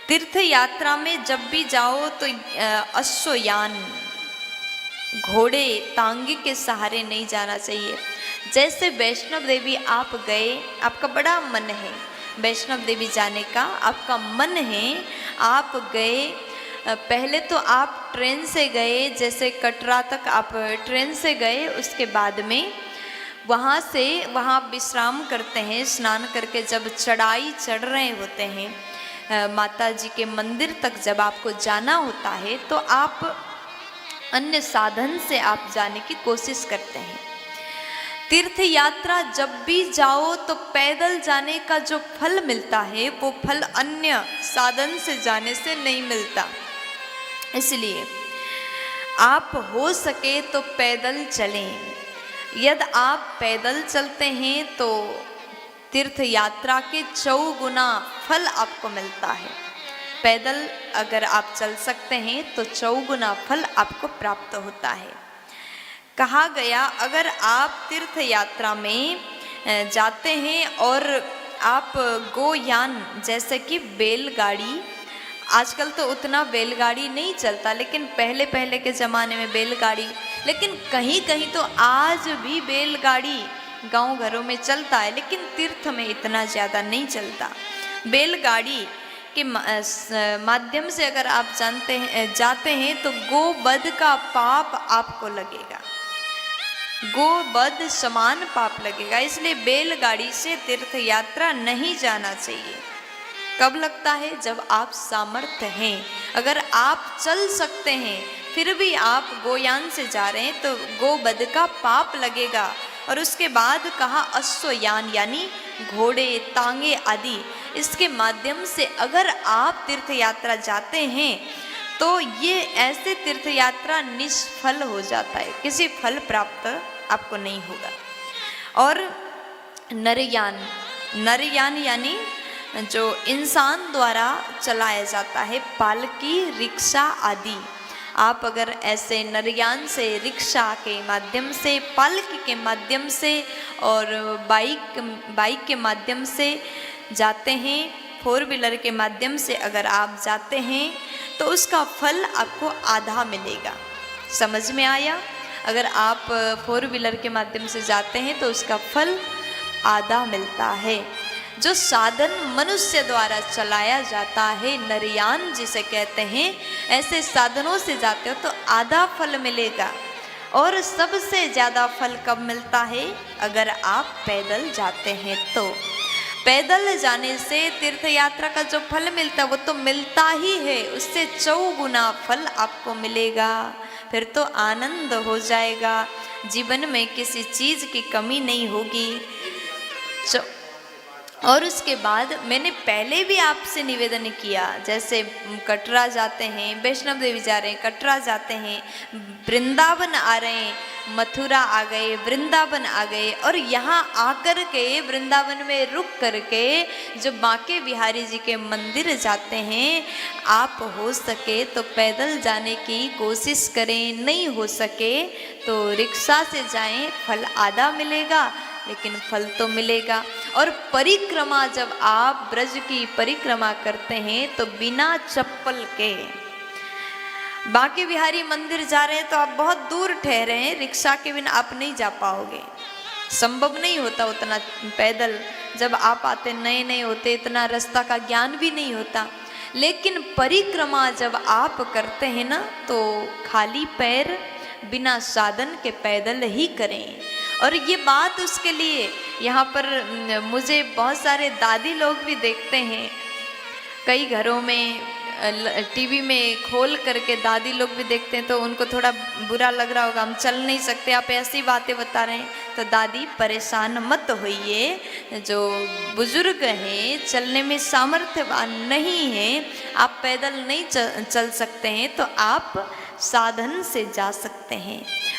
तीर्थ यात्रा में जब भी जाओ तो अश्वयान घोड़े तांगे के सहारे नहीं जाना चाहिए। जैसे वैष्णव देवी आप गए, आपका बड़ा मन है वैष्णव देवी जाने का, आपका मन है, आप गए, पहले तो आप ट्रेन से गए, जैसे कटरा तक आप ट्रेन से गए, उसके बाद में वहाँ से वहाँ विश्राम करते हैं, स्नान करके जब चढ़ाई चढ़ रहे होते हैं माता जी के मंदिर तक जब आपको जाना होता है तो आप अन्य साधन से आप जाने की कोशिश करते हैं। तीर्थ यात्रा जब भी जाओ तो पैदल जाने का जो फल मिलता है वो फल अन्य साधन से जाने से नहीं मिलता। इसलिए आप हो सके तो पैदल चलें। यदि आप पैदल चलते हैं तो तीर्थ यात्रा के 4 गुना फल आपको मिलता है। पैदल अगर आप चल सकते हैं तो 4 गुना फल आपको प्राप्त होता है। कहा गया अगर आप तीर्थ यात्रा में जाते हैं और आप गोयान जैसे कि बैलगाड़ी, आजकल तो उतना बैलगाड़ी नहीं चलता, लेकिन पहले पहले के ज़माने में बैलगाड़ी, लेकिन कहीं कहीं तो आज भी बैलगाड़ी गांव घरों में चलता है, लेकिन तीर्थ में इतना ज़्यादा नहीं चलता। बैलगाड़ी के माध्यम से अगर आप जाते हैं तो गोवध का पाप आपको लगेगा, गोवध समान पाप लगेगा। इसलिए बैलगाड़ी से तीर्थ यात्रा नहीं जाना चाहिए। कब लगता है? जब आप सामर्थ्य हैं। अगर आप चल सकते हैं फिर भी आप गोयान से जा रहे हैं तो गोवध का पाप लगेगा। और उसके बाद कहा अश्वयान यानी घोड़े तांगे आदि, इसके माध्यम से अगर आप तीर्थ यात्रा जाते हैं तो ये ऐसे तीर्थ यात्रा निष्फल हो जाता है, किसी फल प्राप्त आपको नहीं होगा। और नरयान, नरयान यानी जो इंसान द्वारा चलाया जाता है, पालकी रिक्शा आदि, आप अगर ऐसे नरयान से, रिक्शा के माध्यम से, पालकी के माध्यम से और बाइक के माध्यम से जाते हैं, 4 व्हीलर के माध्यम से अगर आप जाते हैं तो उसका फल आपको आधा मिलेगा। समझ में आया? अगर आप 4 व्हीलर के माध्यम से जाते हैं तो उसका फल आधा मिलता है। जो साधन मनुष्य द्वारा चलाया जाता है, नरयान जिसे कहते हैं, ऐसे साधनों से जाते हो तो आधा फल मिलेगा। और सबसे ज़्यादा फल कब मिलता है? अगर आप पैदल जाते हैं तो। पैदल जाने से तीर्थ यात्रा का जो फल मिलता है वो तो मिलता ही है, उससे 4 गुना फल आपको मिलेगा। फिर तो आनंद हो जाएगा, जीवन में किसी चीज़ की कमी नहीं होगी। और उसके बाद मैंने पहले भी आपसे निवेदन किया, जैसे कटरा जाते हैं, वैष्णव देवी जा रहे हैं, कटरा जाते हैं, वृंदावन आ रहे हैं, मथुरा आ गए, वृंदावन आ गए, और यहाँ आकर के वृंदावन में रुक करके जो बांके बिहारी जी के मंदिर जाते हैं, आप हो सके तो पैदल जाने की कोशिश करें, नहीं हो सके तो रिक्शा से जाएं, फल आधा मिलेगा लेकिन फल तो मिलेगा। और परिक्रमा जब आप ब्रज की परिक्रमा करते हैं तो बिना चप्पल के, बांके बिहारी मंदिर जा रहे हैं तो आप बहुत दूर ठहरे हैं, रिक्शा के बिना आप नहीं जा पाओगे, संभव नहीं होता उतना पैदल। जब आप आते नए नए होते, इतना रास्ता का ज्ञान भी नहीं होता। लेकिन परिक्रमा जब आप करते हैं ना तो खाली पैर बिना साधन के पैदल ही करें। और ये बात उसके लिए यहाँ पर मुझे बहुत सारे दादी लोग भी देखते हैं, कई घरों में टीवी में खोल करके दादी लोग भी देखते हैं, तो उनको थोड़ा बुरा लग रहा होगा, हम चल नहीं सकते, आप ऐसी बातें बता रहे हैं। तो दादी परेशान मत होइए, जो बुजुर्ग हैं, चलने में सामर्थ्यवान नहीं हैं, आप पैदल नहीं चल सकते हैं तो आप साधन से जा सकते हैं।